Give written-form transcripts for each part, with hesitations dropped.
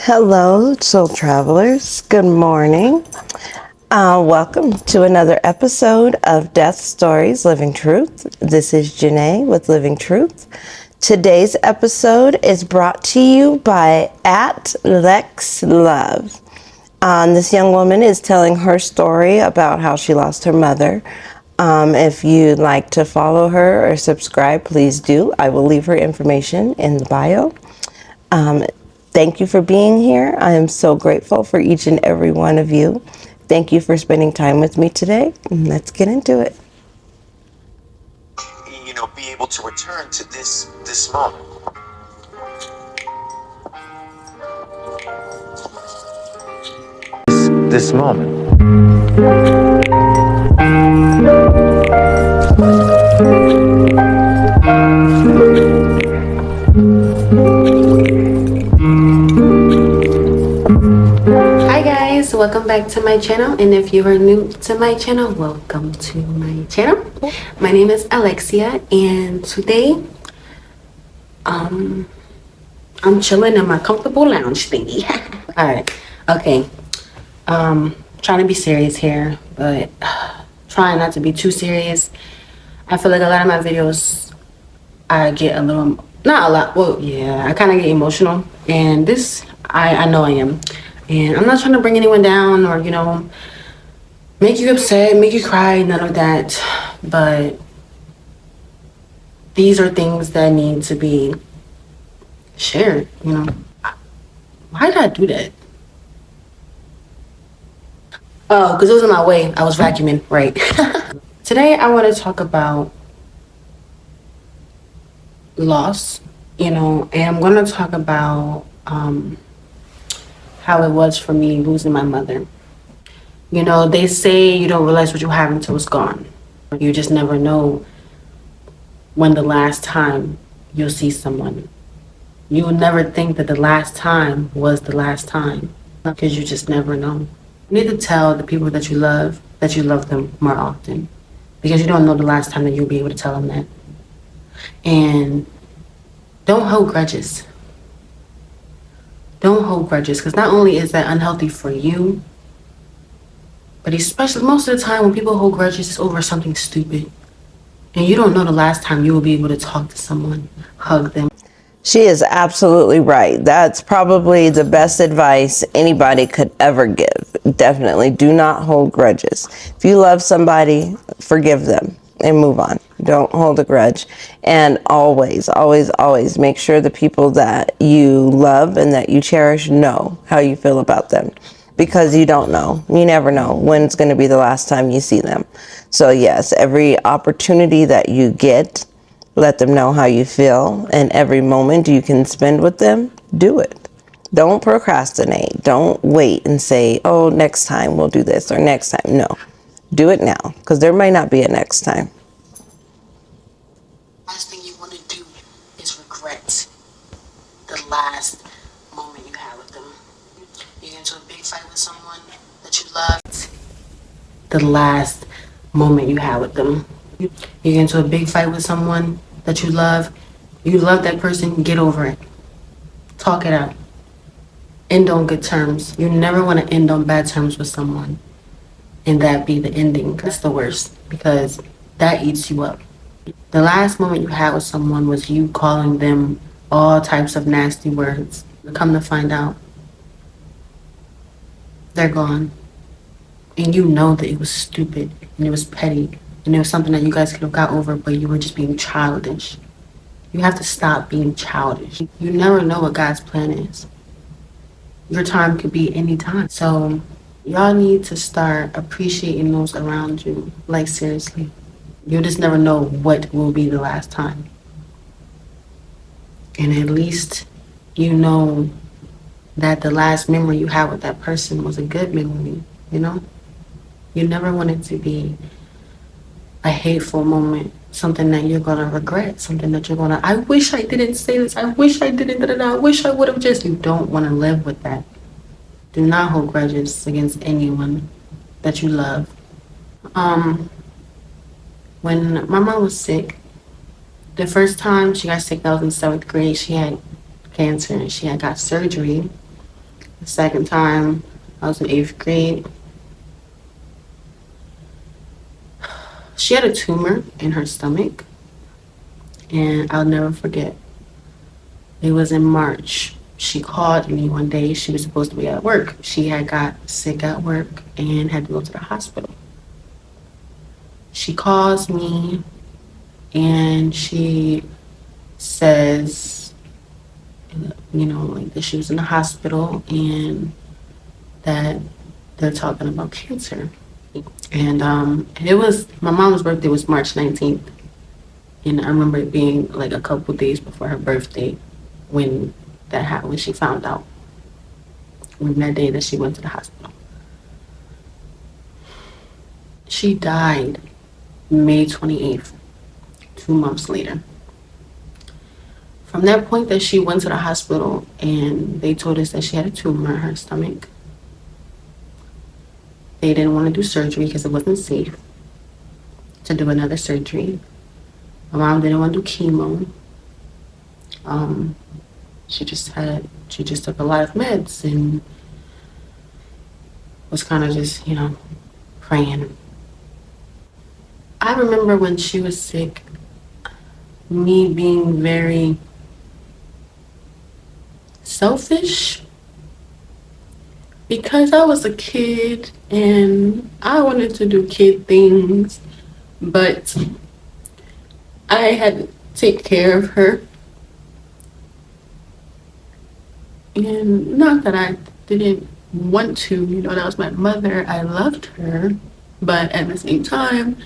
Hello, soul travelers. Good morning. Welcome to another episode of Death Stories Living Truth. This is Janae with Living Truth. Today's episode is brought to you by @LexLove. This young woman is telling her story about how she lost her mother. If you'd like to follow her or subscribe, please do. I will leave her information in the bio. Thank you for being here. I am so grateful for each and every one of you. Thank you for spending time with me today. Let's get into it. Be able to return to this moment. This moment. Welcome back to my channel, and if you are new to my channel, welcome to my channel. My name is Alexia, and today I'm chilling in my comfortable lounge thingy. All right, okay. Trying to be serious here, but trying not to be too serious. I feel like a lot of my videos I get a little, not a lot, well, yeah, I kind of get emotional, and this I know I am. And I'm not trying to bring anyone down or, make you upset, make you cry, none of that. But these are things that need to be shared, Why did I do that? Oh, because it was in my way. I was vacuuming, right. Today, I want to talk about loss, and I'm going to talk about how it was for me losing my mother. They say you don't realize what you have until it's gone. You just never know when the last time you'll see someone. You'll never think that the last time was the last time, because you just never know. You need to tell the people that you love them more often, because you don't know the last time that you'll be able to tell them that. And don't hold grudges. Don't hold grudges, because not only is that unhealthy for you, but especially most of the time when people hold grudges, it's over something stupid. And you don't know the last time you will be able to talk to someone, hug them. She is absolutely right. That's probably the best advice anybody could ever give. Definitely do not hold grudges. If you love somebody, forgive them and move on. Don't hold a grudge. And always, always, always make sure the people that you love and that you cherish know how you feel about them. Because you don't know. You never know when it's going to be the last time you see them. So yes, every opportunity that you get, let them know how you feel. And every moment you can spend with them, do it. Don't procrastinate. Don't wait and say, oh, next time we'll do this or next time. No. Do it now, because there might not be a next time. Last thing you want to do is regret the last moment you had with them. You get into a big fight with someone that you loved. The last moment you had with them. You get into a big fight with someone that you love. You love that person, get over it. Talk it out. End on good terms. You never want to end on bad terms with someone and that be the ending. That's the worst, because that eats you up. The last moment you had with someone was you calling them all types of nasty words. Come to find out, they're gone. And you know that it was stupid and it was petty and it was something that you guys could have got over, but you were just being childish. You have to stop being childish. You never know what God's plan is. Your time could be any time. So y'all need to start appreciating those around you. Like, seriously. You just never know what will be the last time. And at least you know that the last memory you had with that person was a good memory, You never want it to be a hateful moment, something that you're going to regret, something that you're going to, I wish I didn't say this, I wish I didn't, I wish I would have just, you don't want to live with that. Do not hold grudges against anyone that you love. When my mom was sick, the first time she got sick, that was in 7th grade, she had cancer and she had got surgery. The second time, I was in 8th grade. She had a tumor in her stomach, and I'll never forget. It was in March. She called me one day. She was supposed to be at work. She had got sick at work and had to go to the hospital. She calls me and she says, like that she was in the hospital and that they're talking about cancer. And it was my mom's birthday was March 19th. And I remember it being like a couple days before her birthday when that happened, when she found out, when that day that she went to the hospital. She died May 28th, 2 months later. From that point that she went to the hospital and they told us that she had a tumor in her stomach, they didn't want to do surgery because it wasn't safe to do another surgery. My mom didn't want to do chemo. She just took a lot of meds and was kind of just, praying. I remember when she was sick, me being very selfish because I was a kid and I wanted to do kid things, but I had to take care of her. And not that I didn't want to, that was my mother. I loved her, but at the same time,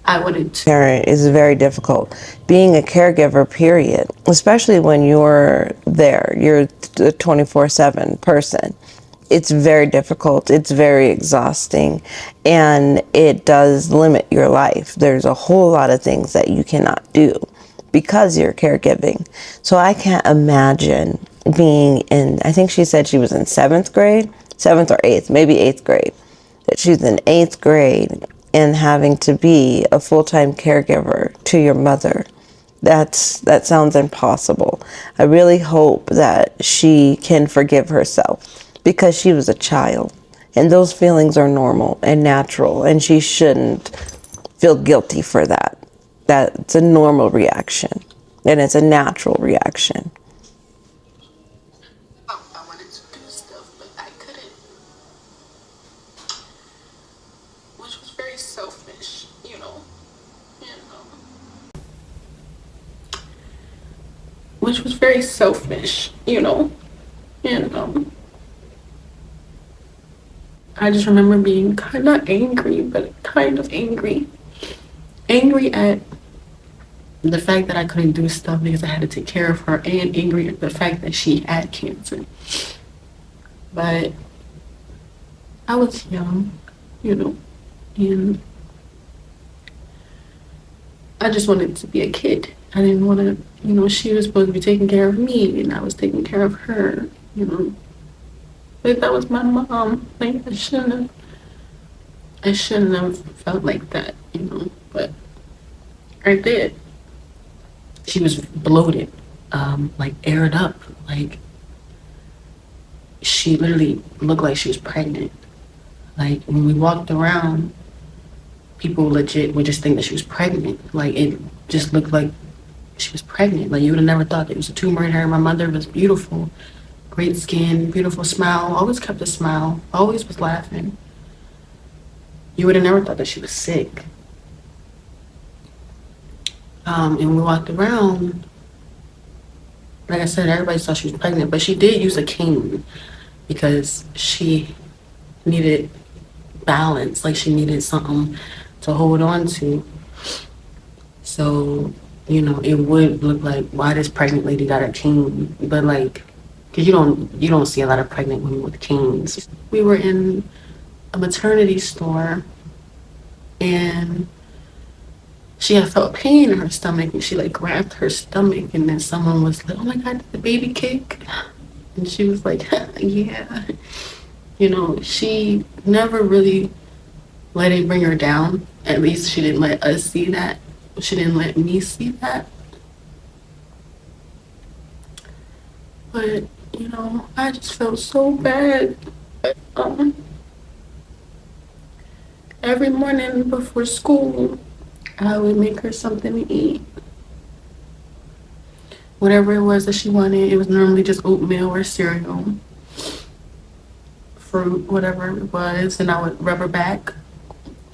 I wanted to. Parent is very difficult. Being a caregiver, period, especially when you're there, you're a 24/7 person. It's very difficult. It's very exhausting, and it does limit your life. There's a whole lot of things that you cannot do because you're caregiving. So I can't imagine being in, I think she said she was in 7th grade, 7th or 8th, maybe 8th grade, that she's in 8th grade and having to be a full-time caregiver to your mother. That sounds impossible. I really hope that she can forgive herself because she was a child and those feelings are normal and natural, and she shouldn't feel guilty for that. That's a normal reaction and it's a natural reaction. I wanted to do stuff, but I couldn't, which was very selfish, which was very selfish, and I just remember being kind of angry, but kind of angry at the fact that I couldn't do stuff because I had to take care of her, and angry at the fact that she had cancer. But I was young, and I just wanted to be a kid. I didn't want to, she was supposed to be taking care of me, and I was taking care of her, But that was my mom. Like, I shouldn't have felt like that, But I did. She was bloated, like aired up, like she literally looked like she was pregnant. Like when we walked around, people legit would just think that she was pregnant. Like it just looked like she was pregnant. Like you would have never thought there was a tumor in her. My mother was beautiful, great skin, beautiful smile, always kept a smile, always was laughing. You would have never thought that she was sick. And we walked around, like I said, everybody thought she was pregnant, but she did use a cane because she needed balance, like she needed something to hold on to. So, it would look like, why this pregnant lady got a cane? But like, cause you don't see a lot of pregnant women with canes. We were in a maternity store and she had felt pain in her stomach and she like grabbed her stomach and then someone was like, oh my God, did the baby kick? And she was like, yeah. She never really let it bring her down. At least she didn't let us see that. She didn't let me see that. But, I just felt so bad. Um, every morning before school, I would make her something to eat. Whatever it was that she wanted, it was normally just oatmeal or cereal, fruit, whatever it was, and I would rub her back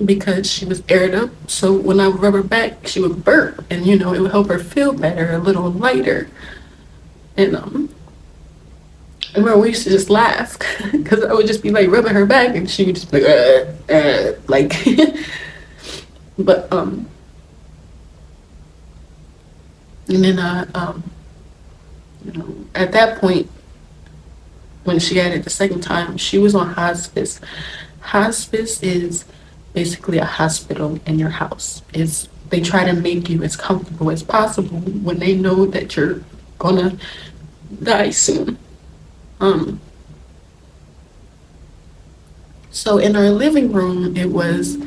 because she was aired up. So when I would rub her back, she would burp, and it would help her feel better, a little lighter. And I remember we used to just laugh because I would just be like rubbing her back, and she would just be like, but and then at that point when she had it the second time, she was on hospice. Hospice is basically a hospital in your house. They try to make you as comfortable as possible when they know that you're gonna die soon. Um, so in our living room, it was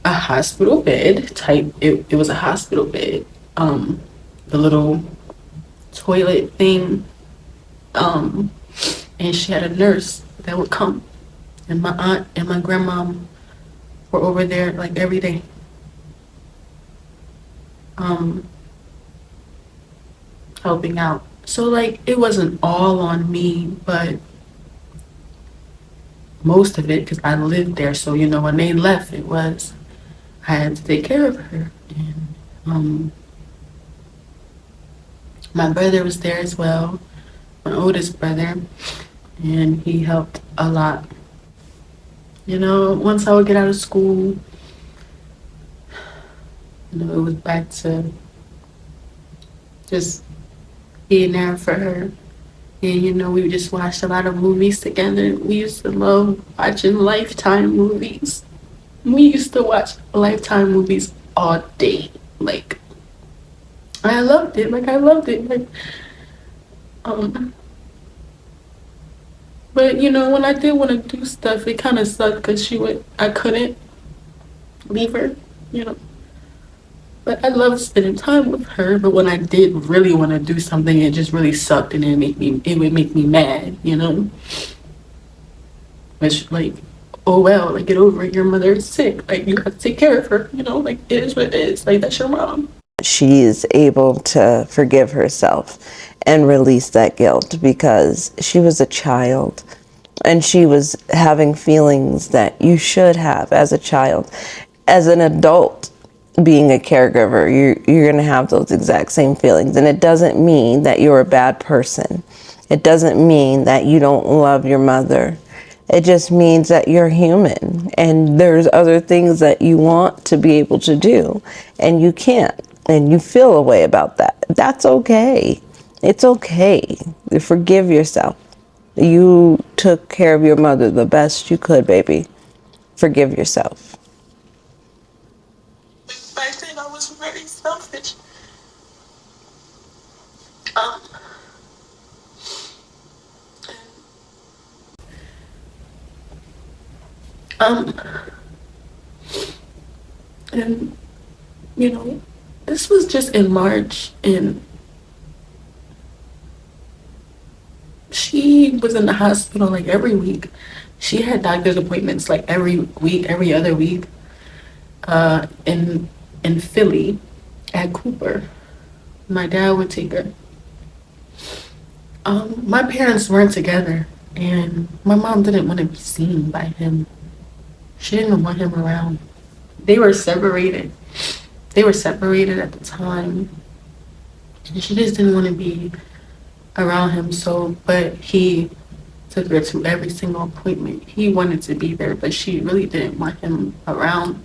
a hospital bed type. It was a hospital bed. The little toilet thing. Um, and she had a nurse that would come, and my aunt and my grandma were over there like every day. Um, helping out. So like it wasn't all on me, but most of it because I lived there. So when they left, it was I had to take care of her. And my brother was there as well, my oldest brother, and he helped a lot. Once I would get out of school, it was back to just being there for her. And we just watched a lot of movies together. We used to love watching Lifetime movies. We used to watch Lifetime movies all day. Like I loved it. Like I loved it. Like but when I did want to do stuff, it kind of sucked because I couldn't leave her. You know. But I loved spending time with her. But when I did really want to do something, it just really sucked, and it would make me mad. Which like, oh well, like get over it. Your mother is sick. Like you have to take care of her. Like it is what it is. Like that's your mom. She is able to forgive herself and release that guilt because she was a child and she was having feelings that you should have as a child. As an adult, being a caregiver, you're going to have those exact same feelings. And it doesn't mean that you're a bad person. It doesn't mean that you don't love your mother. It just means that you're human and there's other things that you want to be able to do and you can't, and you feel a way about that. That's okay. It's okay. You forgive yourself. You took care of your mother the best you could, baby. Forgive yourself. Back then I was very selfish. Um, um, and this was just in March, and she was in the hospital like every week. She had doctor's appointments like every week, every other week, in Philly at Cooper. My dad would take her. My parents weren't together, and my mom didn't want to be seen by him. She didn't want him around. They were separated. They were separated at the time, and she just didn't want to be around him. So, but he took her to every single appointment. He wanted to be there, but she really didn't want him around.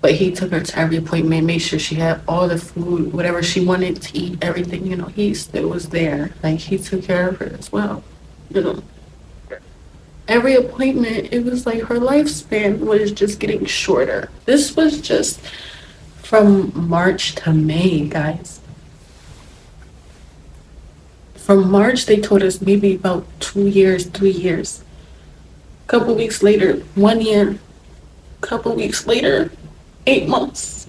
But he took her to every appointment, made sure she had all the food, whatever she wanted to eat, everything. He still was there. Like he took care of her as well. You know, every appointment, it was like her lifespan was just getting shorter. This was just from March to May, guys. From March, they told us maybe about 2 years, 3 years. Couple weeks later, 1 year. Couple weeks later, 8 months.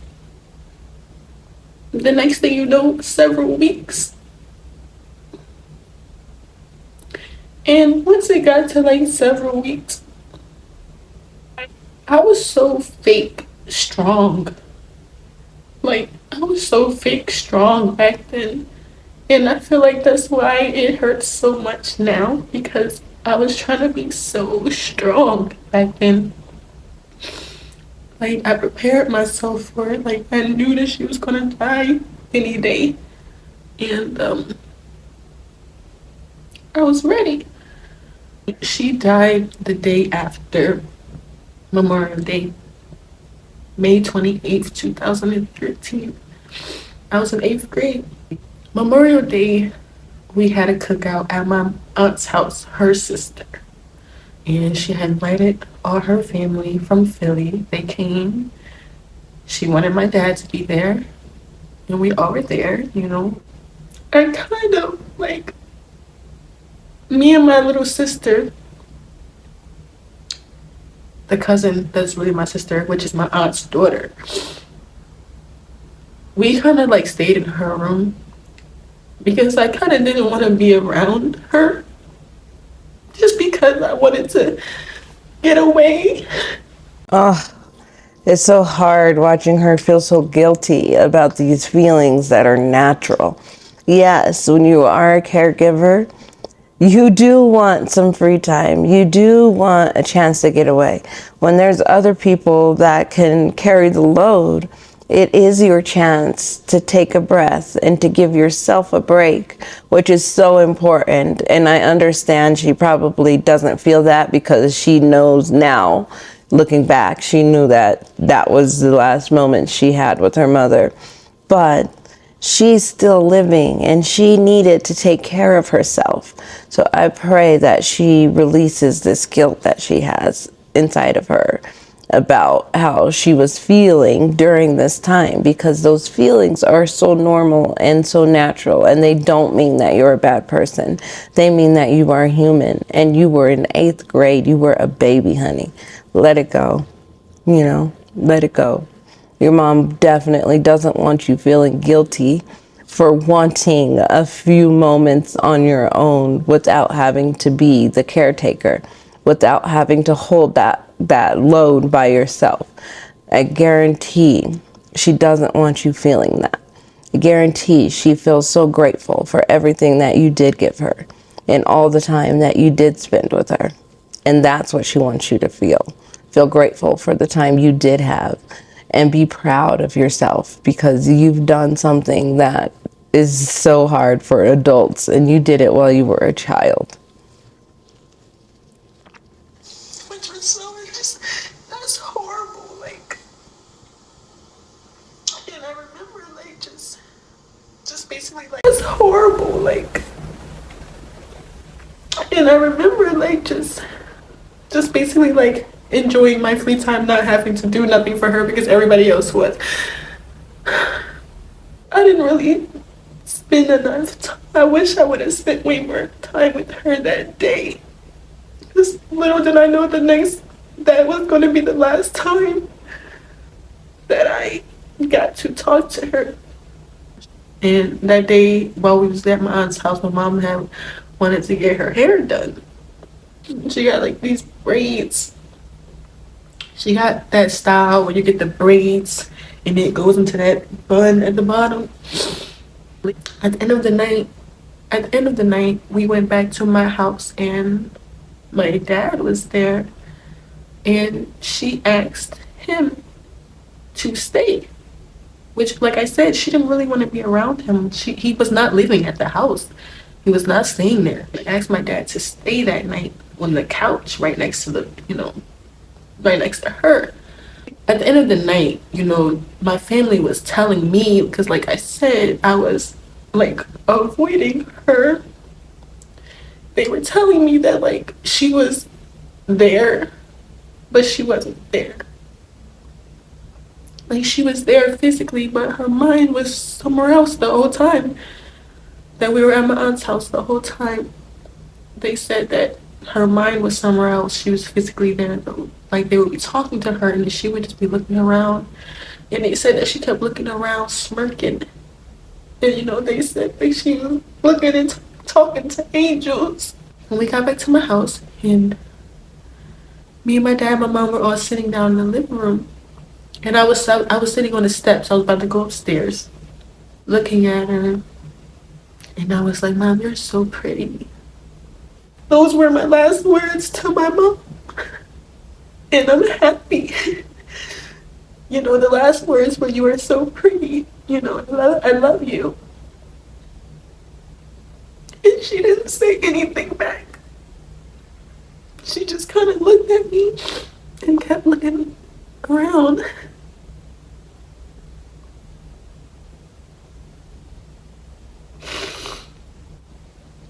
The next thing you know, several weeks. And once it got to like several weeks, I was so fake strong. Like, I was so fake strong back then. And I feel like that's why it hurts so much now, because I was trying to be so strong back then. Like, I prepared myself for it. Like, I knew that she was gonna die any day. And I was ready. She died the day after Memorial Day, May 28th, 2013. I was in 8th grade. Memorial Day, we had a cookout at my aunt's house, her sister. And she had invited all her family from Philly. They came. She wanted my dad to be there. And we all were there, you know. I kind of like me and my little sister, the cousin that's really my sister, which is my aunt's daughter. We kind of like stayed in her room because I kind of didn't want to be around her just because I wanted to get away. Oh, it's so hard watching her feel so guilty about these feelings that are natural. Yes, when you are a caregiver, you do want some free time. You do want a chance to get away. When there's other people that can carry the load, it is your chance to take a breath and to give yourself a break, which is so important. And I understand she probably doesn't feel that because she knows now, looking back, she knew that that was the last moment she had with her mother. But she's still living and she needed to take care of herself. So I pray that she releases this guilt that she has inside of her about how she was feeling during this time, because those feelings are so normal and so natural, and they don't mean that you're a bad person. They mean that you are human, and you were in 8th grade. You were a baby, honey. Let it go. Let it go. Your mom definitely doesn't want you feeling guilty for wanting a few moments on your own without having to be the caretaker, without having to hold that load by yourself. I guarantee she doesn't want you feeling that. I guarantee she feels so grateful for everything that you did give her and all the time that you did spend with her. And that's what she wants you to feel. Feel grateful for the time you did have and be proud of yourself because you've done something that is so hard for adults and you did it while you were a child. Which was so just that's horrible. Like, and I remember like just basically like that's horrible. Like, and I remember like just basically like enjoying my free time, not having to do nothing for her because everybody else was. I didn't really spend enough time. I wish I would have spent way more time with her that day. Because little did I know that was going to be the last time that I got to talk to her. And that day, while we was at my aunt's house, my mom had wanted to get her hair done. She got like these braids. She got that style where you get the braids and it goes into that bun at the bottom. At the end of the night, we went back to my house and my dad was there, and she asked him to stay. Which, like I said, she didn't really want to be around him. He was not living at the house. He was not staying there. I asked my dad to stay that night on the couch right next to right next to her. At the end of the night, my family was telling me, because like I said, I was like avoiding her. They were telling me that like she was there, but she wasn't there. Like, she was there physically, but her mind was somewhere else the whole time. That we were at my aunt's house the whole time. They said that her mind was somewhere else. She was physically there, though. Like, they would be talking to her, and she would just be looking around. And they said that she kept looking around, smirking. And, they said that she was looking and talking to angels. when we got back to my house, and me and my dad and my mom were all sitting down in the living room, and I was sitting on the steps. I was about to go upstairs, looking at her, and I was like, "Mom, you're so pretty." Those were my last words to my mom, and I'm happy. The last words were, "You are so pretty. I love you." And she didn't say anything back. She just kind of looked at me and kept looking around.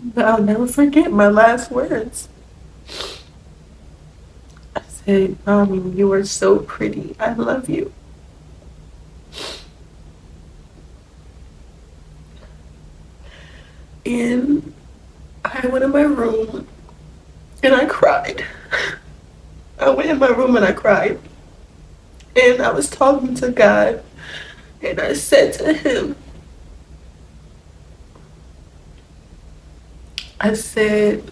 But I'll never forget my last words. I said, "Mommy, you are so pretty. I love you." And I went in my room and I cried. I went in my room and I cried. And I was talking to God, and I said to him, I said,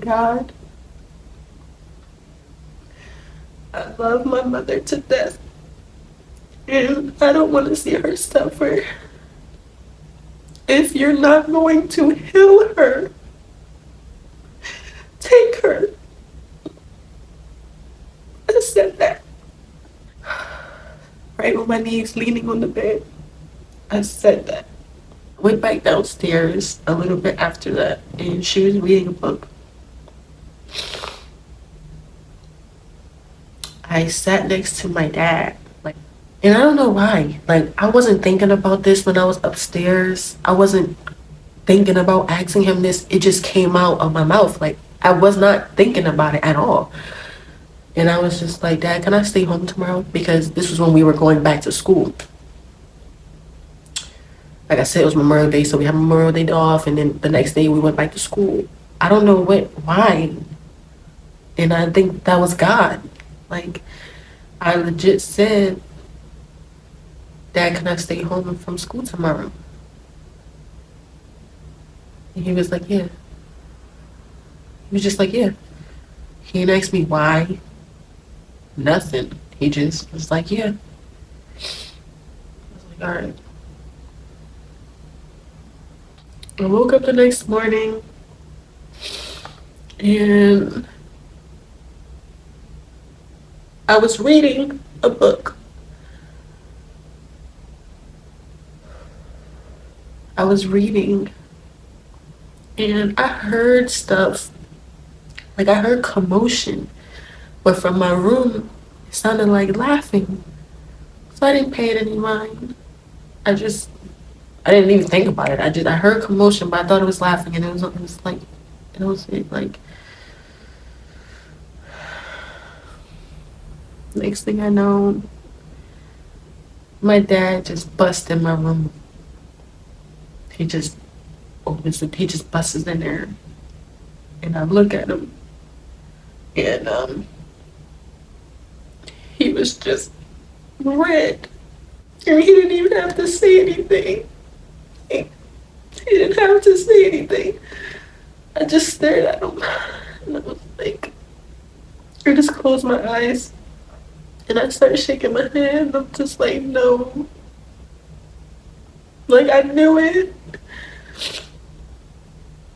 "God, I love my mother to death, and I don't want to see her suffer. If you're not going to heal her, take her." I said that right on my knees, leaning on the bed. I said that. Went back downstairs a little bit after that, and she was reading a book. I sat next to my dad, and I don't know why. I wasn't thinking about this when I was upstairs. I wasn't thinking about asking him this. It just came out of my mouth. I was not thinking about it at all. And I was just like, "Dad, can I stay home tomorrow?" Because this was when we were going back to school. Like I said, it was Memorial Day, so we had Memorial Day off, and then the next day we went back to school. I don't know why. And I think that was God. I legit said, "Dad, can I stay home from school tomorrow?" And he was like, "Yeah." He was just like, "Yeah." He didn't ask me why. Nothing. He just was like, "Yeah." I was like, "All right." I woke up the next morning, and I was reading a book. I was reading, and I heard stuff. I heard commotion, but from my room, it sounded like laughing. So I didn't pay it any mind. I didn't even think about it. I heard commotion, but I thought it was laughing, and it was next thing I know, my dad just busts in my room. He just he just busts in there, and I look at him, and he was just red, and he didn't even have to say anything. He didn't have to say anything. I just stared at him, and I was like, I just closed my eyes, and I started shaking my head. I'm just like, "No." I knew it.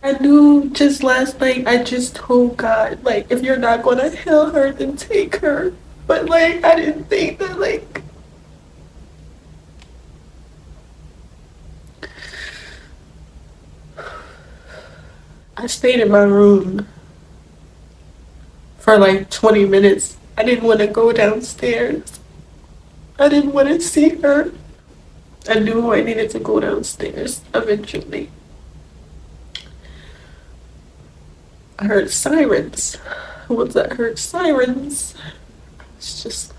I knew just last night. I just told God, "If you're not gonna heal her, then take her." But I didn't think that I stayed in my room for 20 minutes. I didn't want to go downstairs. I didn't want to see her. I knew I needed to go downstairs eventually. I heard sirens. Once I heard sirens, it's just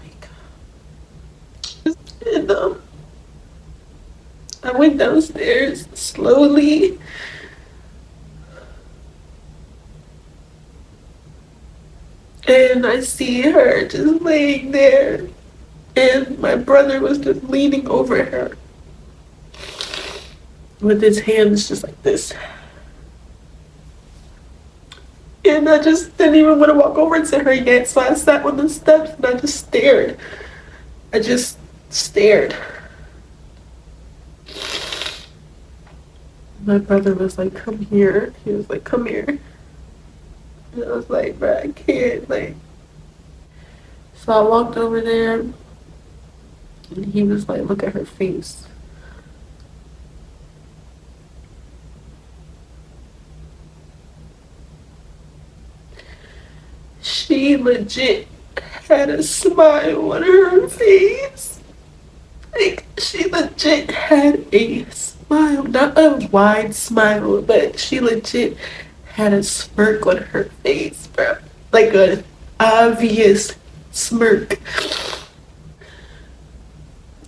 and I went downstairs slowly, and I see her just laying there, and my brother was just leaning over her. with his hands just like this. And I just didn't even want to walk over to her yet, so I sat on the steps and I just stared. I just stared. My brother was like, "Come here." He was like, "Come here." And I was like, "Bro, I can't." Like, so I walked over there, and he was like, "Look at her face." She legit had a smile on her face. Like, she legit had a smile. Not a wide smile, but she legit had a smirk on her face, bro. Like an obvious smirk.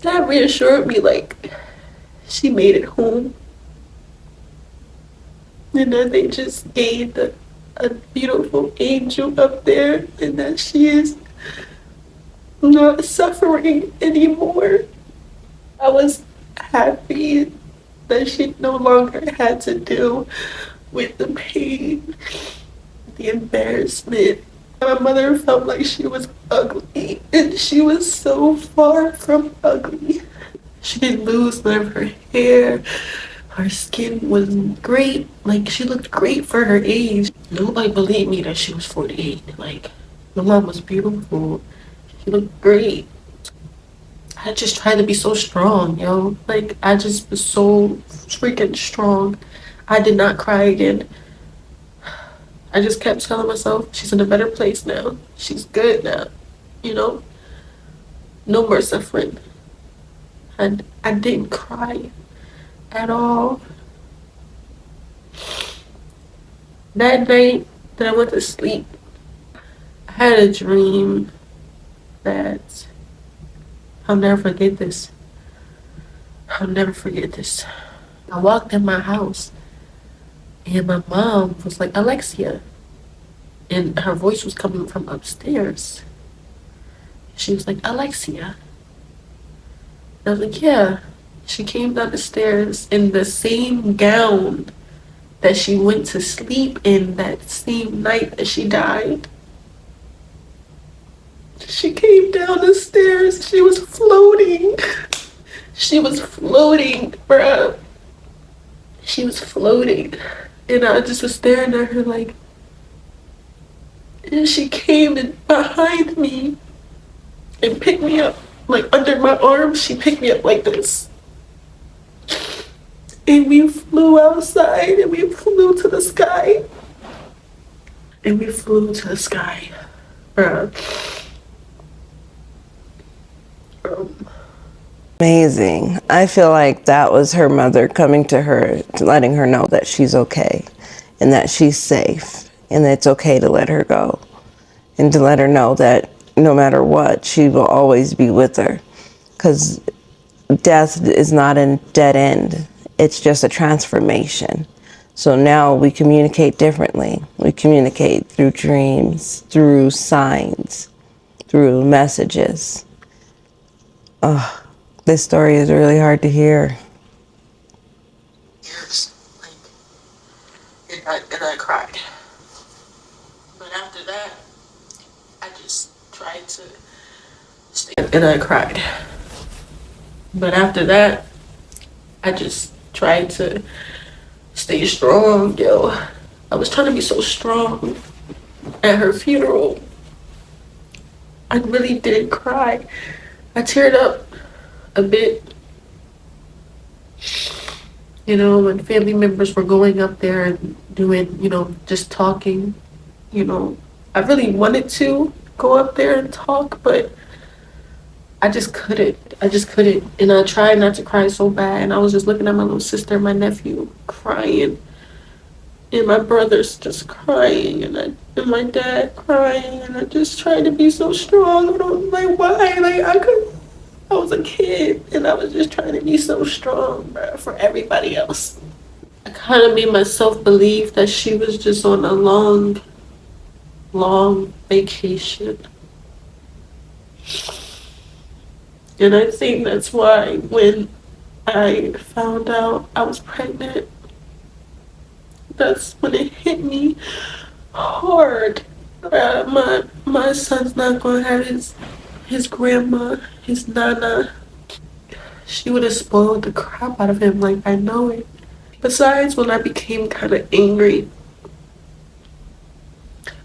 That reassured me, like, she made it home. And that they just gained a beautiful angel up there, and that she is not suffering anymore. I was happy that she no longer had to deal with the pain, the embarrassment. My mother felt like she was ugly, and she was so far from ugly. She didn't lose none of her hair. Her skin was great. Like, she looked great for her age. Nobody believed me that she was 48. Like, my mom was beautiful. She looked great. I just tried to be so strong, yo. Like, I just was so freaking strong. I did not cry again. I just kept telling myself she's in a better place now. She's good now. You know? No more suffering. And I didn't cry at all. That night that I went to sleep, I had a dream that I'll never forget this. I'll never forget this. I walked in my house and my mom was like, "Alexia." And her voice was coming from upstairs. She was like, "Alexia." And I was like, "Yeah." She came down the stairs in the same gown that she went to sleep in that same night that she died. She came down the stairs. She was floating. She was floating, bruh. She was floating. And I just was staring at her like, and she came in behind me and picked me up, like under my arm. She picked me up like this. And we flew outside and we flew to the sky. And we flew to the sky, bruh. Amazing. I feel like that was her mother coming to her, letting her know that she's okay and that she's safe and that it's okay to let her go and to let her know that no matter what, she will always be with her, because death is not a dead end. It's just a transformation. So now we communicate differently. We communicate through dreams, through signs, through messages. This story is really hard to hear. Years, like, and I cried. But after that, I just tried to stay. And I cried. But after that, I just tried to stay strong, yo. I was trying to be so strong at her funeral. I really did cry. I teared up a bit. You know, when family members were going up there and doing, you know, just talking, you know, I really wanted to go up there and talk, but I just couldn't. I just couldn't. And I tried not to cry so bad. And I was just looking at my little sister and my nephew crying. And my brother's just crying. And my dad crying. And I just tried to be so strong. And I was like, why? Like, I was a kid. And I was just trying to be so strong, bro, for everybody else. I kind of made myself believe that she was just on a long, long vacation. And I think that's why when I found out I was pregnant, that's when it hit me hard. My son's not gonna have his grandma, his nana. She would have spoiled the crap out of him, like I know it. Besides, when I became kind of angry,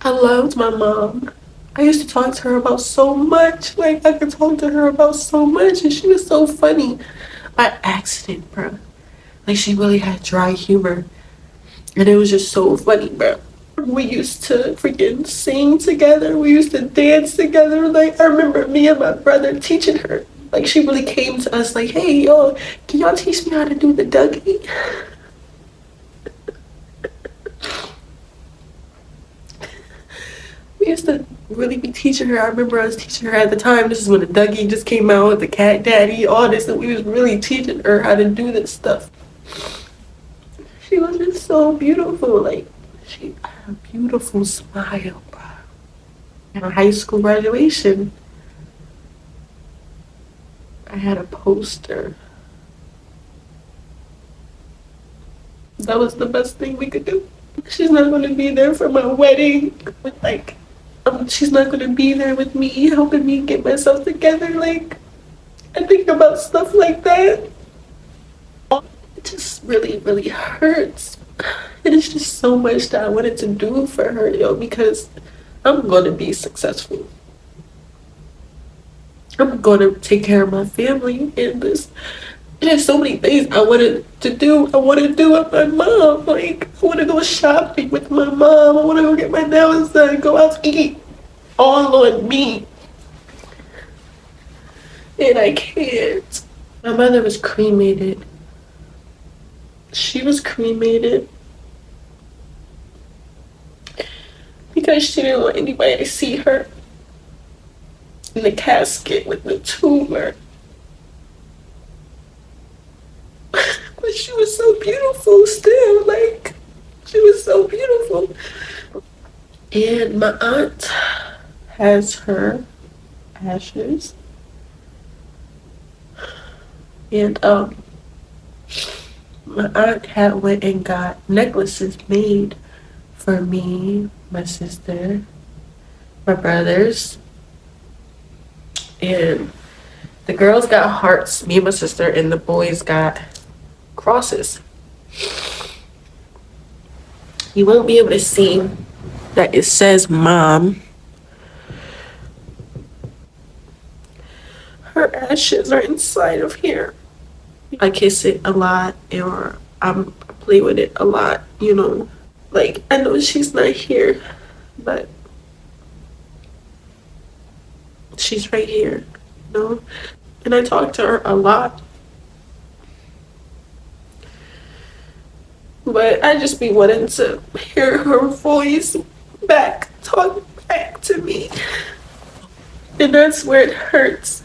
I loved my mom. I used to talk to her about so much. Like I could talk to her about so much, and she was so funny. By accident, bro. Like she really had dry humor, and it was just so funny, bro. We used to freaking sing together. We used to dance together. Like I remember me and my brother teaching her. Like she really came to us like, hey, yo, can y'all teach me how to do the Dougie? We used to really be teaching her. I remember I was teaching her at the time. This is when the Dougie just came out, the Cat Daddy, all this, and we was really teaching her how to do this stuff. She was just so beautiful. Like she had a beautiful smile, bro. At our high school graduation, I had a poster. That was the best thing we could do. She's not going to be there for my wedding. Like, she's not going to be there with me, helping me get myself together. Like, I think about stuff like that. It just really, really hurts. And it's just so much that I wanted to do for her, yo, because I'm going to be successful. I'm going to take care of my family and this. There's so many things I wanted to do. I want to do with my mom. Like, I want to go shopping with my mom. I want to go get my nails done, go out to eat. All on me. And I can't. My mother was cremated. She was cremated because she didn't want anybody to see her in the casket with the tumor. But she was so beautiful still. Like, she was so beautiful. And my aunt has her ashes. And my aunt had went and got necklaces made for me, my sister, my brothers. And the girls got hearts, me and my sister, and the boys got crosses. You won't be able to see that it says mom. Her ashes are inside of here. I kiss it a lot, or I play with it a lot, you know. Like, I know she's not here, but she's right here, you know. And I talk to her a lot. But I just be wanting to hear her voice back, talk back to me. And that's where it hurts.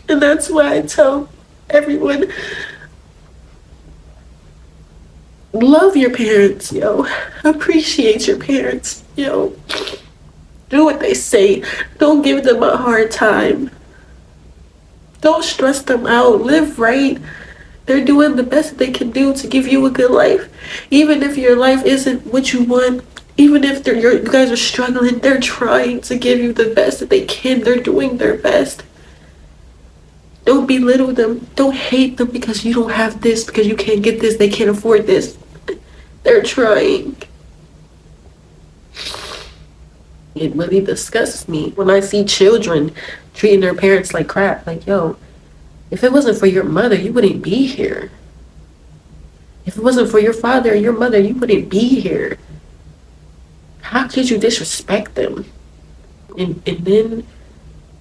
And that's why I tell everyone, love your parents, yo. Appreciate your parents, yo. Do what they say. Don't give them a hard time. Don't stress them out. Live right. They're doing the best they can do to give you a good life. Even if your life isn't what you want, even if you guys are struggling, they're trying to give you the best that they can. They're doing their best. Don't belittle them. Don't hate them because you don't have this, because you can't get this, they can't afford this. They're trying. It really disgusts me when I see children treating their parents like crap. Like, yo, if it wasn't for your mother, you wouldn't be here. If it wasn't for your father or your mother, you wouldn't be here. How could you disrespect them? And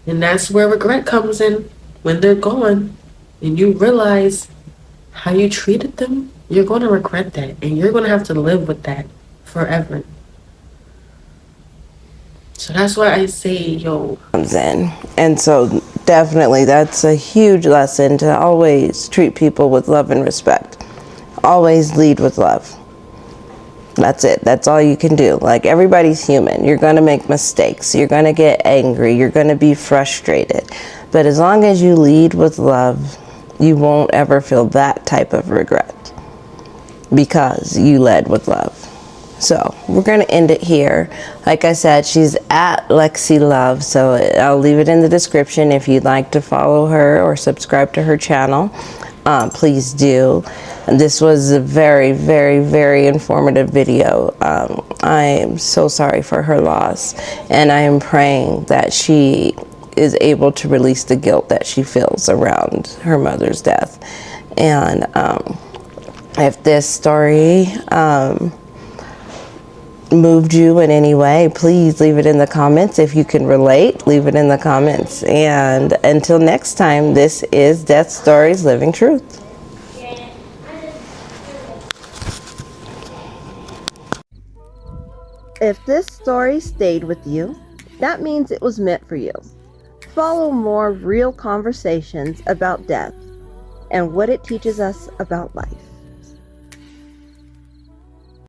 that's where regret comes in. When they're gone and you realize how you treated them, you're going to regret that. And you're going to have to live with that forever. So that's why I say, yo. Comes in. And so definitely that's a huge lesson to always treat people with love and respect. Always lead with love. That's it. That's all you can do. Like, everybody's human. You're going to make mistakes. You're going to get angry. You're going to be frustrated. But as long as you lead with love, You won't ever feel that type of regret because you led with love. So we're going to end it here. Like I said, she's at Lexi Love, so I'll leave it in the description if you'd like to follow her or subscribe to her channel. Please do. This was a very, very, very informative video. I am so sorry for her loss, and I am praying that she is able to release the guilt that she feels around her mother's death. And if this story moved you in any way, please leave it in the comments. If you can relate, leave it in the comments. And until next time, this is Death Stories Living Truth. If this story stayed with you, that means it was meant for you. Follow more real conversations about death and what it teaches us about life.